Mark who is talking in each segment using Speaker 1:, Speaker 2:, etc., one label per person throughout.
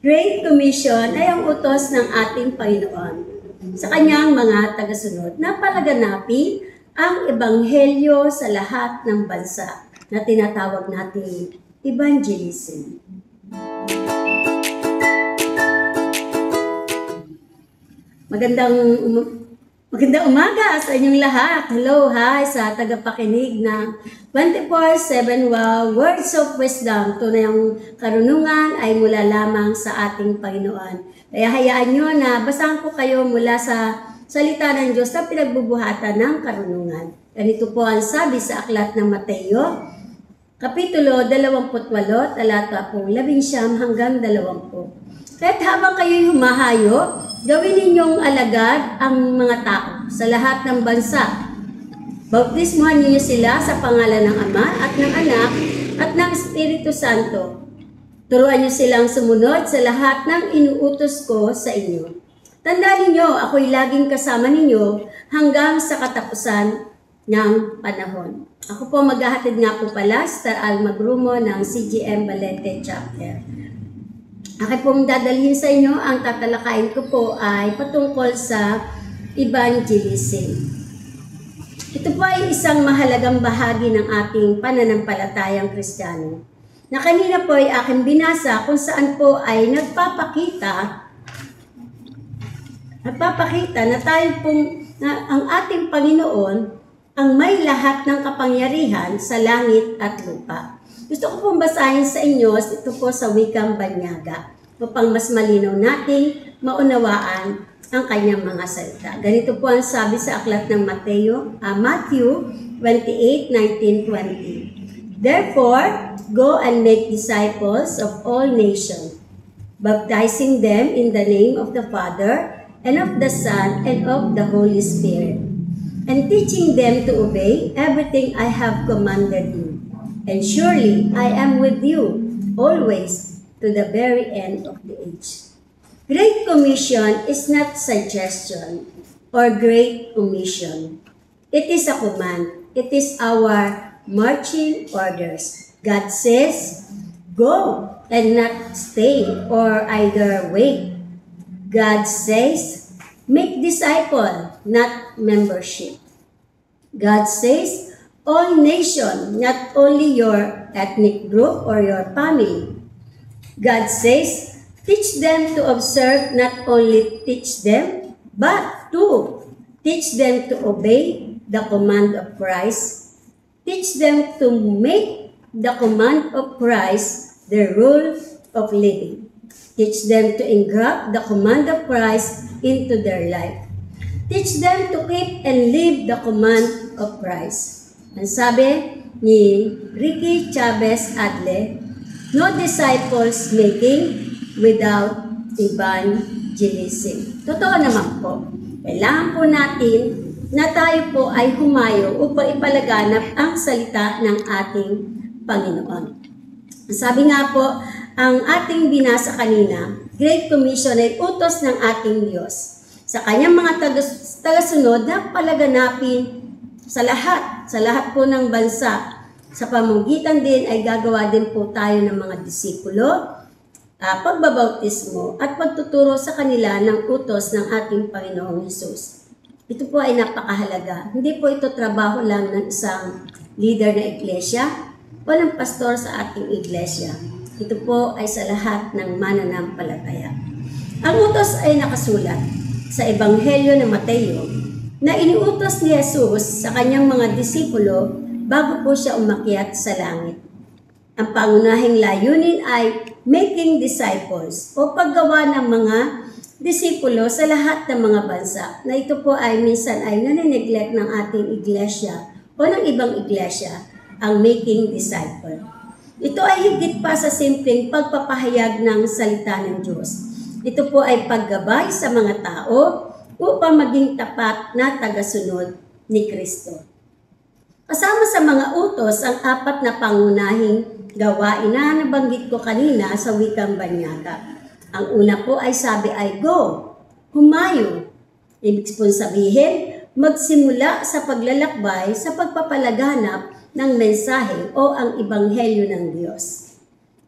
Speaker 1: Great Commission ay ang utos ng ating Panginoon sa kanyang mga tagasunod na palaganapin ang ebanghelyo sa lahat ng bansa na tinatawag nating evangelism. Magandang umaga sa inyong lahat. Hello, hi sa tagapakinig ng 24/7 Words of Wisdom. Tunay ang karunungan ay mula lamang sa ating Panginoon. Kaya hayaan nyo na basahan ko kayo mula sa salita ng Diyos na pinagbubuhatan ng karunungan. Ganito po ang sabi sa aklat ng Mateo, Kapitulo 28, talata po 11 hanggang 20. Kahit habang kayo'y humahayo, gawin ninyong alagad ang mga tao sa lahat ng bansa. Bautismuhan ninyo sila sa pangalan ng Ama at ng Anak at ng Espiritu Santo. Turuan niyo silang sumunod sa lahat ng inuutos ko sa inyo. Tandaan ninyo, ako'y laging kasama ninyo hanggang sa katapusan ng panahon. Ako po maghahatid nga po pala sa Almagrumo ng CGM Balete Chapter. Akin pong dadalhin sa inyo, ang tatalakayin ko po ay patungkol sa evangelism. Ito po ay isang mahalagang bahagi ng ating pananampalatayang Kristiyano na kanina po ay aking binasa kung saan po ay nagpapakita na tayo pong, ang ating Panginoon ang may lahat ng kapangyarihan sa langit at lupa. Gusto ko pong basahin sa inyo, ito po sa wikang Banyaga, upang mas malinaw nating maunawaan ang kanyang mga salita. Ganito po ang sabi sa aklat ng Matthew 28:19-20. Therefore, go and make disciples of all nations, baptizing them in the name of the Father, and of the Son, and of the Holy Spirit, and teaching them to obey everything I have commanded you. And surely I am with you always to the very end of the age. Great Commission is not suggestion or great omission. It is a command. It is our marching orders. God says, go and not stay or either wait. God says, make disciple, not membership. God says, all nation, not only your ethnic group or your family. God says, teach them to observe, not only teach them, but to teach them to obey the command of Christ. Teach them to make the command of Christ their rule of living. Teach them to engraft the command of Christ into their life. Teach them to keep and live the command of Christ. Ang sabi ni Ricky Chavez Adle, no disciples making without evangelism. Totoo naman po. Kailangan po natin na tayo po ay humayo upang ipalaganap ang salita ng ating Panginoon. Sabi nga po, ang ating binasa kanina, Great Commission ay utos ng ating Diyos sa kanyang mga tagasunod na palaganapin sa lahat po ng bansa. Sa pamamagitan din ay gagawa din po tayo ng mga disipulo, pagbabautismo at pagtuturo sa kanila ng utos ng ating Panginoong Hesus. Ito po ay napakahalaga. Hindi po ito trabaho lang ng isang leader na iglesia o ng pastor sa ating iglesia. Ito po ay sa lahat ng mananampalataya. Ang utos ay nakasulat sa Ebanghelyo ng Mateo na iniutos ni Jesus sa kanyang mga disipulo bago po siya umakyat sa langit. Ang pangunahing layunin ay making disciples o paggawa ng mga disipulo sa lahat ng mga bansa na ito po ay minsan ay nanineglect ng ating iglesia o ng ibang iglesia, ang making disciple. Ito ay higit pa sa simpleng pagpapahayag ng salita ng Diyos. Ito po ay paggabay sa mga tao upang maging tapat na tagasunod ni Kristo. Kasama sa mga utos ang 4 na pangunahing gawain na nabanggit ko kanina sa wikang Banyaga. Ang una po ay sabi ay go, humayo. Ibig sabihin, magsimula sa paglalakbay sa pagpapalaganap ng mensahe o ang ebanghelyo ng Diyos.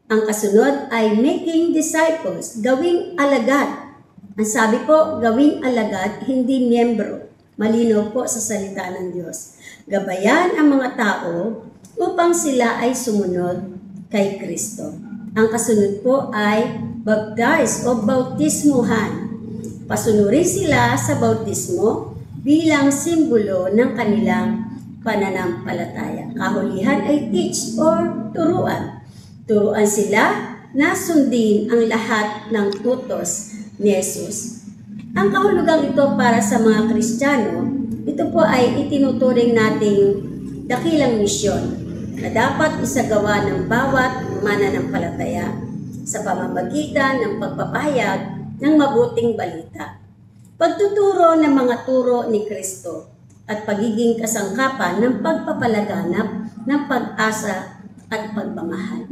Speaker 1: Ang kasunod ay making disciples, gawing alagad. Ang sabi po, gawing alagad, hindi miyembro. Malinaw po sa salita ng Diyos. Gabayan ang mga tao upang sila ay sumunod kay Kristo. Ang kasunod po ay baptize o bautismuhan. Pasunurin sila sa bautismo bilang simbolo ng kanilang pananampalataya. Kahulihan ay teach or turuan. Turuan sila na sundin ang lahat ng utos ni Jesus. Ang kahulugang ito para sa mga Kristiyano, ito po ay itinuturing nating dakilang misyon na dapat isagawa ng bawat mananampalataya sa pamamagitan ng pagpapahayag ng mabuting balita. Pagtuturo ng mga turo ni Kristo at pagiging kasangkapan ng pagpapalaganap ng pag-asa at pagmamahal.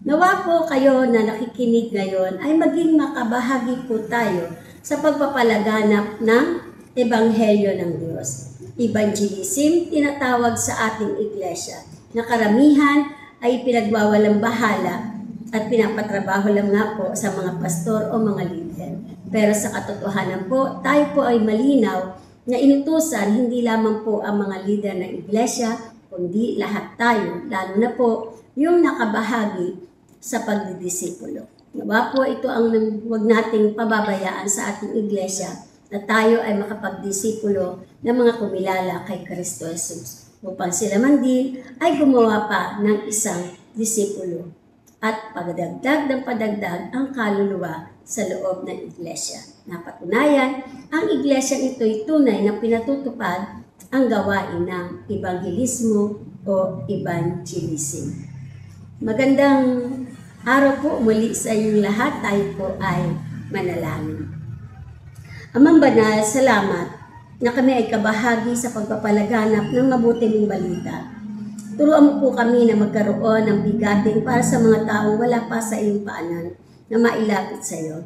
Speaker 1: Nawa po kayo na nakikinig ngayon ay maging makabahagi po tayo sa pagpapalaganap ng Ebanghelyo ng Diyos. Evangelism tinatawag sa ating iglesia na karamihan ay pinagwawalang bahala at pinapatrabaho lang nga po sa mga pastor o mga leader. Pero sa katotohanan po, tayo po ay malinaw na inutusan hindi lamang po ang mga leader ng iglesia, kundi lahat tayo, lalo na po yung nakabahagi sa pagdidisipulo. Nawa po ito ang huwag nating pababayaan sa ating iglesia na tayo ay makapagdisipulo ng mga kumilala kay Kristo Jesus upang sila man din ay gumawa pa ng isang disipulo at pagdagdag ng padagdag ang kaluluwa sa loob ng iglesia. Napatunayan, ang iglesia ito'y tunay na pinatutupad ang gawain ng ebanghelismo o evangelism. Magandang araw po muli sa inyong lahat. Tayo po ay manalangin. Amang Banal, salamat na kami ay kabahagi sa pagpapalaganap ng mabuting balita. Turuan mo po kami na magkaroon ng bigatin para sa mga taong wala pa sa iyong paanan na mailapit sa iyo.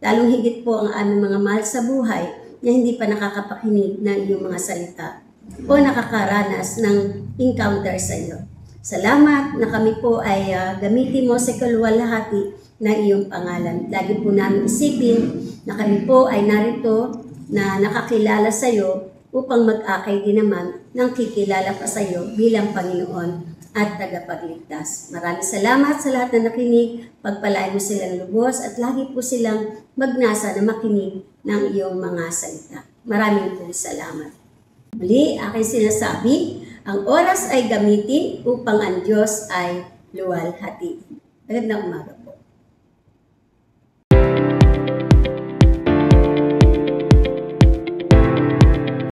Speaker 1: Lalong higit po ang aming mga mahal sa buhay na hindi pa nakakapakinig ng iyong mga salita o nakakaranas ng encounter sa iyo. Salamat na kami po ay gamitin mo sa kaluwalhati ng iyong pangalan. Lagi po namin isipin na kami po ay narito na nakakilala sa iyo upang mag-akay din naman ng kikilala pa sa iyo bilang Panginoon at tagapagligtas. Maraming salamat sa lahat na nakinig. Pagpalain mo silang lubos at lagi po silang magnasa na makinig ng iyong mga salita. Maraming po salamat. Muli, aking sinasabi, ang oras ay gamitin upang ang Diyos ay luwalhati. Magandang umaga.